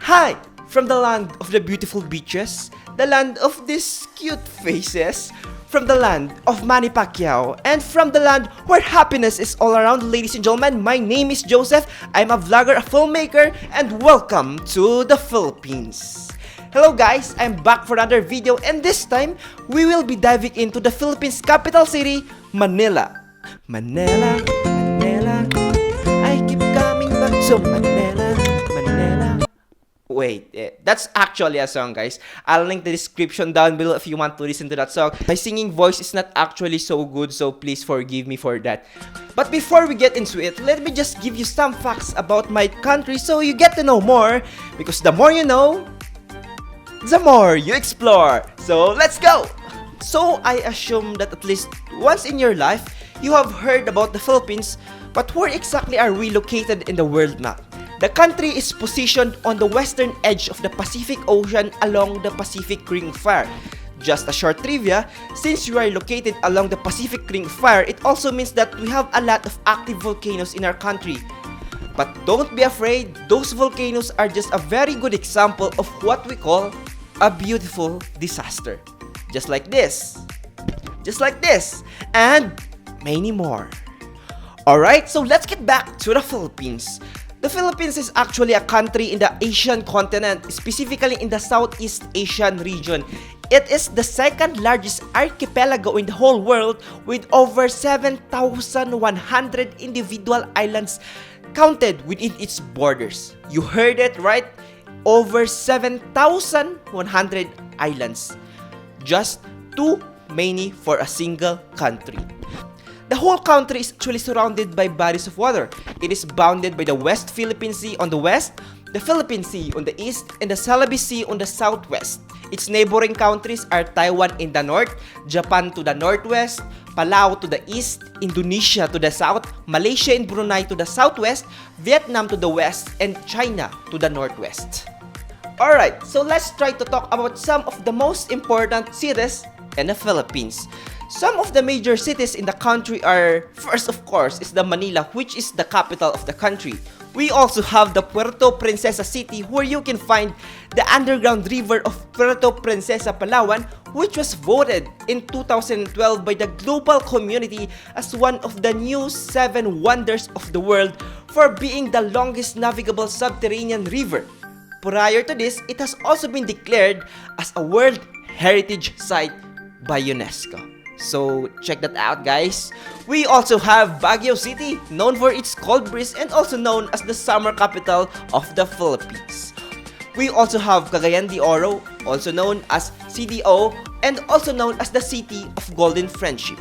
Hi! From the land of the beautiful beaches, the land of these cute faces, from the land of Manny Pacquiao, and from the land where happiness is all around, ladies and gentlemen, my name is Joseph. I'm a vlogger, a filmmaker, and welcome to the Philippines. Hello guys, I'm back for another video, and this time, we will be diving into the Philippines' capital city, Manila. Manila, Manila, I keep coming back to Manila, Manila. Wait, that's actually a song, guys. I'll link the description down below if you want to listen to that song. My singing voice is not actually so good, so please forgive me for that. But before we get into it, let me just give you some facts about my country so you get to know more. Because the more you know, the more you explore. So let's go! So I assume that at least once in your life, you have heard about the Philippines, but where exactly are we located in the world map? The country is positioned on the western edge of the Pacific Ocean along the Pacific Ring of Fire. Just a short trivia, since we are located along the Pacific Ring of Fire, it also means that we have a lot of active volcanoes in our country. But don't be afraid, those volcanoes are just a very good example of what we call a beautiful disaster. Just like this, and many more. Alright, so let's get back to the Philippines. The Philippines is actually a country in the Asian continent, specifically in the Southeast Asian region. It is the second largest archipelago in the whole world with over 7,100 individual islands counted within its borders. You heard it right? Over 7,100 islands. Just too many for a single country. The whole country is actually surrounded by bodies of water. It is bounded by the West Philippine Sea on the west, the Philippine Sea on the east, and the Celebes Sea on the southwest. Its neighboring countries are Taiwan in the north, Japan to the northwest, Palau to the east, Indonesia to the south, Malaysia and Brunei to the southwest, Vietnam to the west, and China to the northwest. Alright, so let's try to talk about some of the most important cities in the Philippines. Some of the major cities in the country are, first of course, is the Manila, which is the capital of the country. We also have the Puerto Princesa City, where you can find the underground river of Puerto Princesa, Palawan, which was voted in 2012 by the global community as one of the new 7 wonders of the world for being the longest navigable subterranean river. Prior to this, it has also been declared as a World Heritage Site by UNESCO. So check that out, guys. We also have Baguio City, known for its cold breeze and also known as the summer capital of the Philippines. We also have Cagayan de Oro, also known as CDO, and also known as the City of Golden Friendship.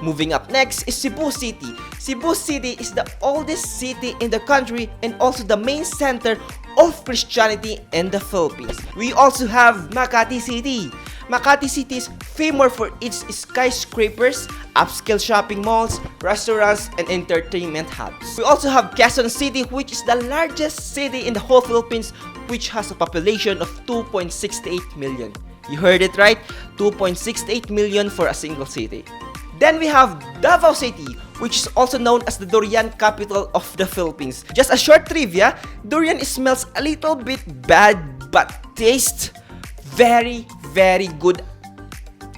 Moving up next is Cebu City. Cebu City is the oldest city in the country and also the main center of Christianity in the Philippines. We also have Makati City. Makati City is famous for its skyscrapers, upscale shopping malls, restaurants, and entertainment hubs. We also have Quezon City, which is the largest city in the whole Philippines, which has a population of 2.68 million. You heard it right? 2.68 million for a single city. Then we have Davao City, which is also known as the durian capital of the Philippines. Just a short trivia, durian smells a little bit bad but tastes very good.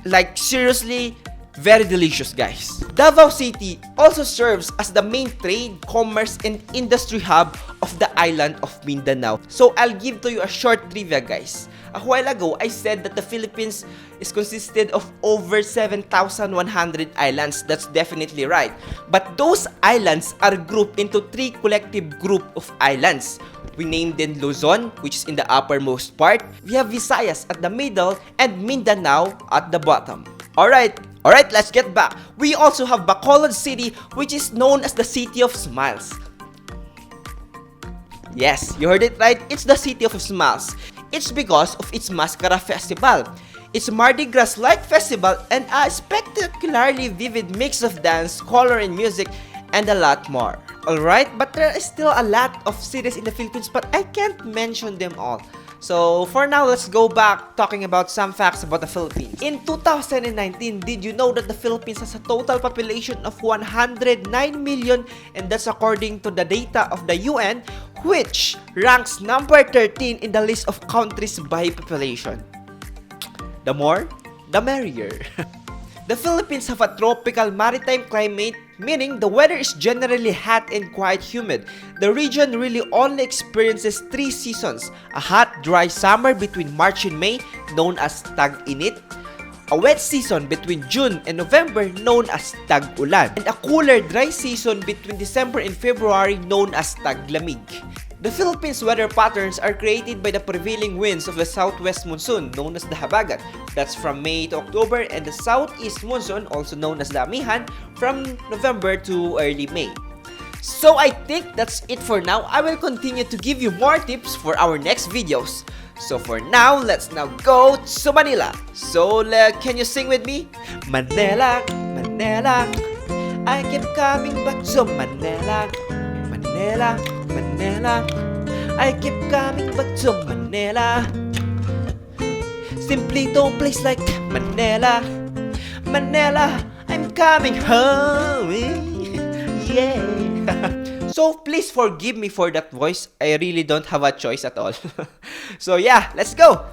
Like seriously, very delicious, guys. Davao City also serves as the main trade, commerce, and industry hub of the island of Mindanao. So I'll give to you a short trivia, guys. A while ago, I said that the Philippines is consisted of over 7,100 islands. That's definitely right. But those islands are grouped into 3 collective group of islands. We named them Luzon, which is in the uppermost part. We have Visayas at the middle and Mindanao at the bottom. Alright, let's get back. We also have Bacolod City, which is known as the City of Smiles. Yes, you heard it right. It's the City of Smiles. It's because of its Mascara Festival. It's a Mardi Gras-like festival and a spectacularly vivid mix of dance, color, and music, and a lot more. Alright, but there is still a lot of cities in the Philippines, but I can't mention them all. So for now, let's go back talking about some facts about the Philippines. In 2019, did you know that the Philippines has a total population of 109 million, and that's according to the data of the UN, which ranks number 13 in the list of countries by population. The more, the merrier. The Philippines have a tropical maritime climate, meaning the weather is generally hot and quite humid. The region really only experiences 3 seasons: a hot, dry summer between March and May, known as tag-init, a wet season between June and November, known as tag-ulan, and a cooler, dry season between December and February, known as tag-lamig. The Philippines' weather patterns are created by the prevailing winds of the southwest monsoon, known as the habagat. That's from May to October, and the southeast monsoon, also known as the amihan, from November to early May. So I think that's it for now. I will continue to give you more tips for our next videos. So for now, let's now go to Manila. So can you sing with me? Manila, Manila, I keep coming back to Manila. Manila, Manila, I keep coming back to Manila. Simply no place like Manila. Manila, I'm coming home. Yeah. So please forgive me for that voice. I really don't have a choice at all. So yeah, let's go.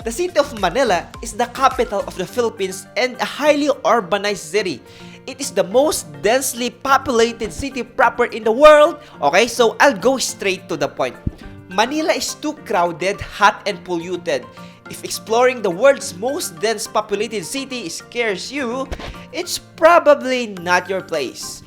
The city of Manila is the capital of the Philippines and a highly urbanized city. It is the most densely populated city proper in the world. Okay, so I'll go straight to the point. Manila is too crowded, hot, and polluted. If exploring the world's most dense populated city scares you, it's probably not your place.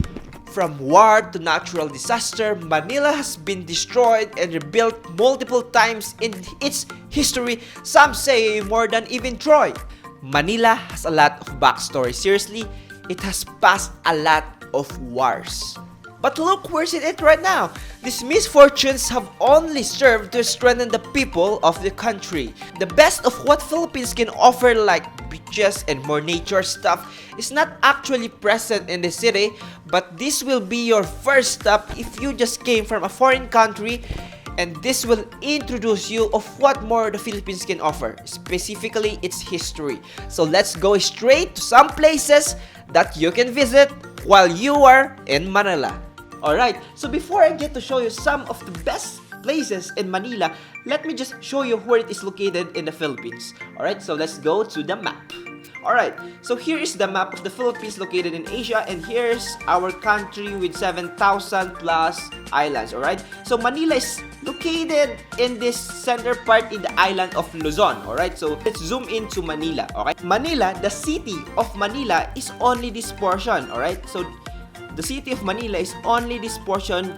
From war to natural disaster, Manila has been destroyed and rebuilt multiple times in its history, some say more than even Troy. Manila has a lot of backstory. Seriously, it has passed a lot of wars. But look where's it at right now. These misfortunes have only served to strengthen the people of the country. The best of what Philippines can offer, like beaches and more nature stuff, is not actually present in the city, but this will be your first stop if you just came from a foreign country, and this will introduce you of what more the Philippines can offer, specifically its history. So let's go straight to some places that you can visit while you are in Manila. Alright, so before I get to show you some of the best places in Manila, let me just show you where it is located in the Philippines. Alright, so let's go to the map. Alright, so here is the map of the Philippines located in Asia, and here's our country with 7,000 plus islands. Alright, so Manila is located in this center part in the island of Luzon. Alright, so let's zoom into Manila. Okay, Manila, the city of Manila is only this portion. Alright, so the city of Manila is only this portion,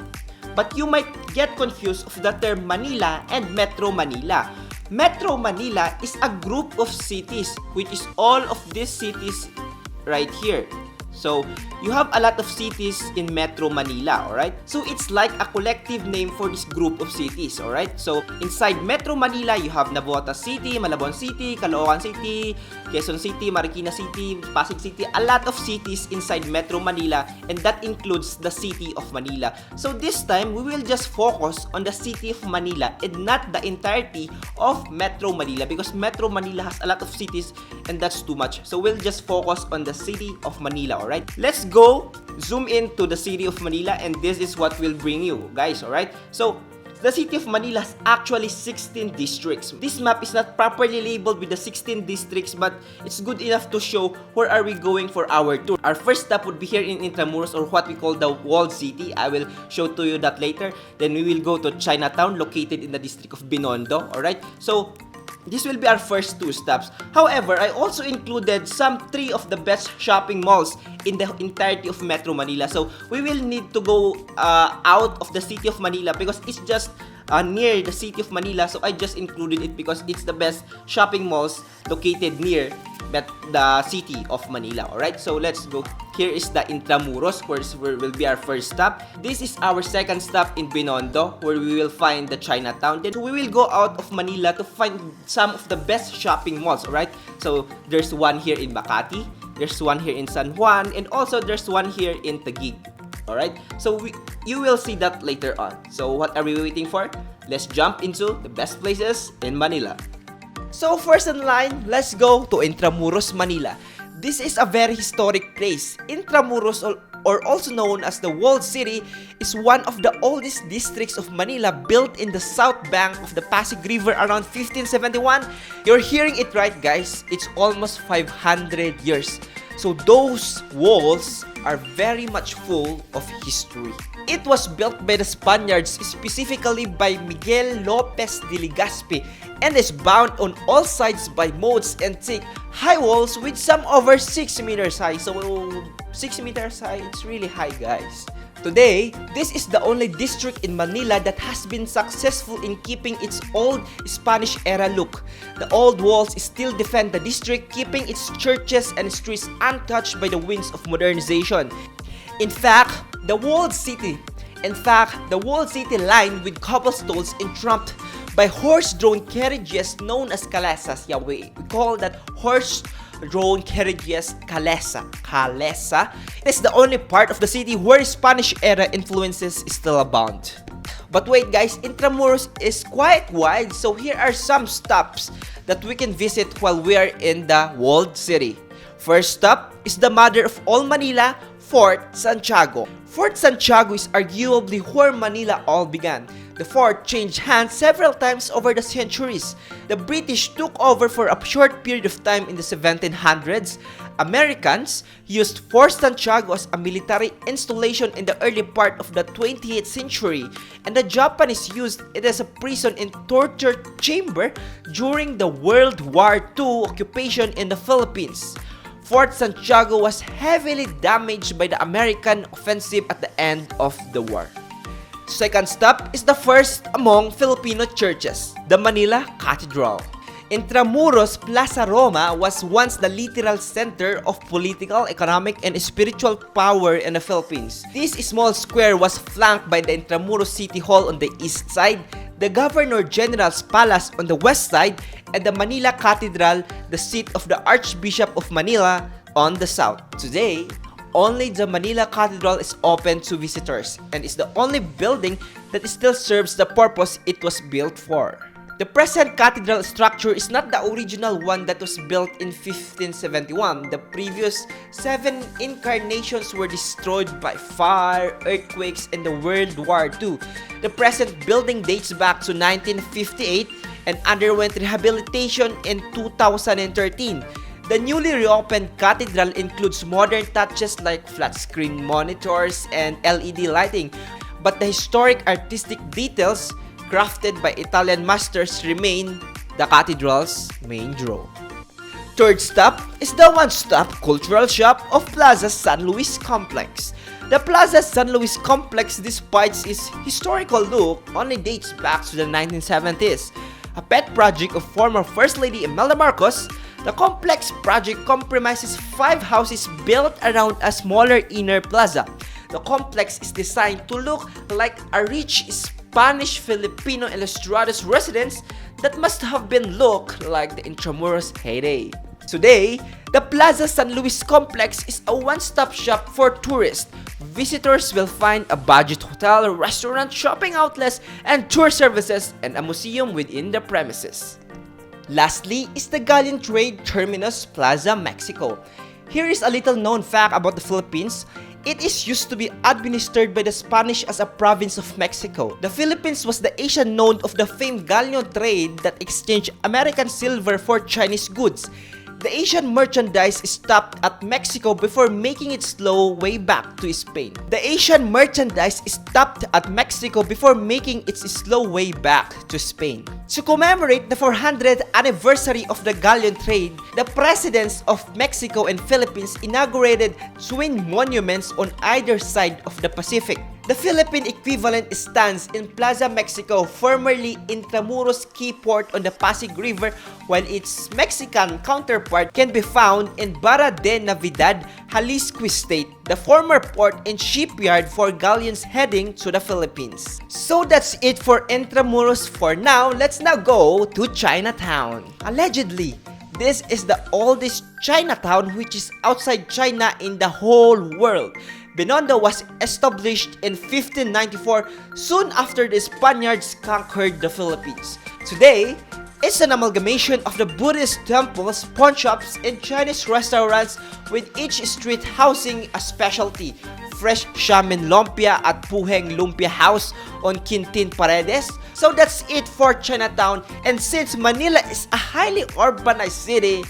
but you might get confused of the term Manila and Metro Manila. Metro Manila is a group of cities, which is all of these cities right here. So, you have a lot of cities in Metro Manila, alright? So, it's like a collective name for this group of cities, alright? So, inside Metro Manila, you have Navotas City, Malabon City, Caloocan City, Quezon City, Marikina City, Pasig City, a lot of cities inside Metro Manila, and that includes the city of Manila. So, this time, we will just focus on the city of Manila and not the entirety of Metro Manila, because Metro Manila has a lot of cities and that's too much. So, we'll just focus on the city of Manila, alright? Let's go zoom into the city of Manila, and this is what will bring you guys. Alright, so the city of Manila has actually 16 districts. This map is not properly labeled with the 16 districts, but it's good enough to show where are we going for our tour. Our first stop would be here in Intramuros, or what we call the walled city. I will show to you that later. Then we will go to Chinatown, located in the district of Binondo. Alright, so this will be our first 2 stops. However, I also included some 3 of the best shopping malls in the entirety of Metro Manila. So, we will need to go out of the city of Manila because it's just near the city of Manila. So, I just included it because it's the best shopping malls located near the city of Manila. Alright, so let's go. Here is the Intramuros, where will be our first stop. This is our second stop in Binondo, where we will find the Chinatown. Then we will go out of Manila to find some of the best shopping malls. Alright, so there's one here in Makati, there's one here in San Juan, and also there's one here in Taguig. Alright, so you will see that later on. So what are we waiting for? Let's jump into the best places in Manila. So first in line, let's go to Intramuros, Manila. This is a very historic place. Intramuros or also known as the Walled City, is one of the oldest districts of Manila, built in the south bank of the Pasig River around 1571. You're hearing it right, guys. It's almost 500 years. So those walls are very much full of history. It was built by the Spaniards, specifically by Miguel Lopez de Legazpi, and is bound on all sides by moats and thick, high walls with some over 6 meters high. So 6 meters high, it's really high, guys. Today, this is the only district in Manila that has been successful in keeping its old Spanish-era look. The old walls still defend the district, keeping its churches and streets untouched by the winds of modernization. In fact, the walled city lined with cobblestones and trumped by horse-drawn carriages known as calesas. Yeah, we call that horse-drawn carriages calesa. Calesa is the only part of the city where Spanish-era influences still abound. But wait, guys, Intramuros is quite wide, so here are some stops that we can visit while we are in the walled city. First stop is the mother of all Manila, Fort Santiago. Fort Santiago is arguably where Manila all began. The fort changed hands several times over the centuries. The British took over for a short period of time in the 1700s. Americans used Fort Santiago as a military installation in the early part of the 20th century, and the Japanese used it as a prison and torture chamber during the World War II occupation in the Philippines. Fort Santiago was heavily damaged by the American offensive at the end of the war. Second stop is the first among Filipino churches, the Manila Cathedral. Intramuros Plaza Roma was once the literal center of political, economic, and spiritual power in the Philippines. This small square was flanked by the Intramuros City Hall on the east side, the Governor General's Palace on the west side, and the Manila Cathedral, the seat of the Archbishop of Manila, on the south. Today, only the Manila Cathedral is open to visitors and is the only building that still serves the purpose it was built for. The present cathedral structure is not the original one that was built in 1571. The previous 7 incarnations were destroyed by fire, earthquakes, and the World War II. The present building dates back to 1958 and underwent rehabilitation in 2013. The newly reopened cathedral includes modern touches like flat-screen monitors and LED lighting, but the historic artistic details crafted by Italian masters remain the cathedral's main draw. Third stop is the one-stop cultural shop of Plaza San Luis Complex. The Plaza San Luis Complex, despite its historical look, only dates back to the 1970s. A pet project of former First Lady Imelda Marcos, the complex project comprises 5 houses built around a smaller inner plaza. The complex is designed to look like a rich Spanish Filipino illustrados residence that must have been look like the Intramuros heyday. Today, the Plaza San Luis Complex is a one-stop shop for tourists. Visitors will find a budget hotel, restaurant, shopping outlets, and tour services, and a museum within the premises. Lastly is the Galleon Trade Terminus Plaza, Mexico. Here is a little known fact about the Philippines. It is used to be administered by the Spanish as a province of Mexico. The Philippines was the Asian node of the famed galleon trade that exchanged American silver for Chinese goods. The Asian merchandise stopped at Mexico before making its slow way back to Spain. The Asian merchandise stopped at Mexico before making its slow way back to Spain. To commemorate the 400th anniversary of the galleon trade, the presidents of Mexico and Philippines inaugurated twin monuments on either side of the Pacific. The Philippine equivalent stands in Plaza Mexico, formerly Intramuros Key Port on the Pasig River, while its Mexican counterpart can be found in Barra de Navidad, Jalisco State, the former port and shipyard for galleons heading to the Philippines. So that's it for Intramuros for now. Let's now go to Chinatown. Allegedly, this is the oldest Chinatown which is outside China in the whole world. Binondo was established in 1594, soon after the Spaniards conquered the Philippines. Today, it's an amalgamation of the Buddhist temples, pawn shops, and Chinese restaurants, with each street housing a specialty. fresh Xiamen Lumpia at Puheng Lumpia House on Quintin Paredes. So that's it for Chinatown, and since Manila is a highly urbanized city,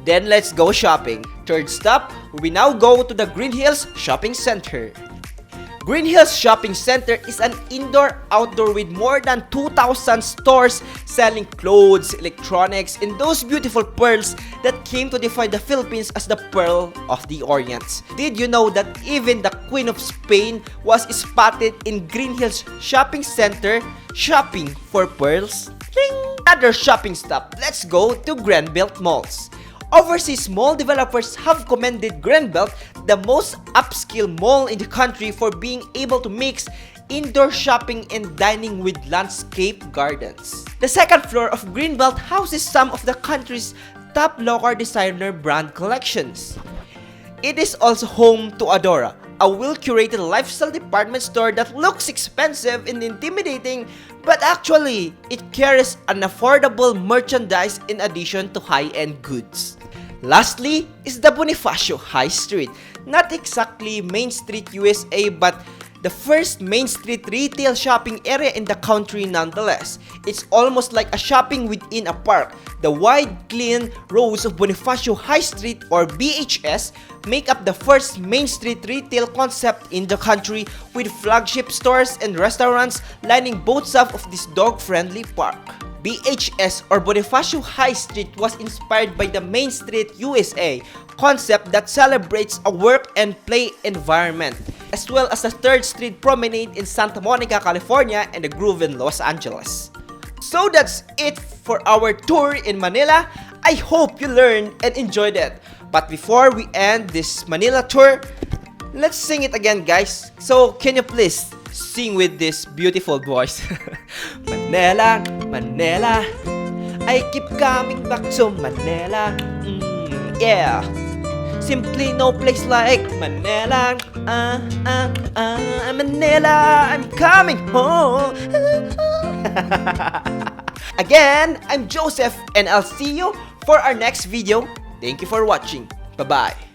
then let's go shopping. Third stop, we now go to the Green Hills Shopping Center. Green Hills Shopping Center is an indoor-outdoor with more than 2,000 stores selling clothes, electronics, and those beautiful pearls that came to define the Philippines as the Pearl of the Orient. Did you know that even the Queen of Spain was spotted in Green Hills Shopping Center shopping for pearls? Ding! Another shopping stop, let's go to Greenbelt Malls. Overseas mall developers have commended Greenbelt, the most upscale mall in the country, for being able to mix indoor shopping and dining with landscape gardens. The second floor of Greenbelt houses some of the country's top local designer brand collections. It is also home to Adora, a well-curated lifestyle department store that looks expensive and intimidating, but actually, it carries an affordable merchandise in addition to high-end goods. Lastly is the Bonifacio High Street. Not exactly Main Street, USA, but the first Main Street retail shopping area in the country nonetheless. It's almost like a shopping within a park. The wide, clean rows of Bonifacio High Street, or BHS, make up the first Main Street retail concept in the country, with flagship stores and restaurants lining both sides of this dog-friendly park. BHS, or Bonifacio High Street, was inspired by the Main Street USA concept that celebrates a work and play environment, as well as the 3rd Street Promenade in Santa Monica, California, and the Grove in Los Angeles. So that's it for our tour in Manila. I hope you learned and enjoyed it. But before we end this Manila tour, let's sing it again, guys. So can you please sing with this beautiful voice? Manila, Manila, I keep coming back to Manila. Yeah, simply no place like Manila. Manila, I'm coming home. Again, I'm Joseph, and I'll see you for our next video. Thank you for watching. Bye-bye.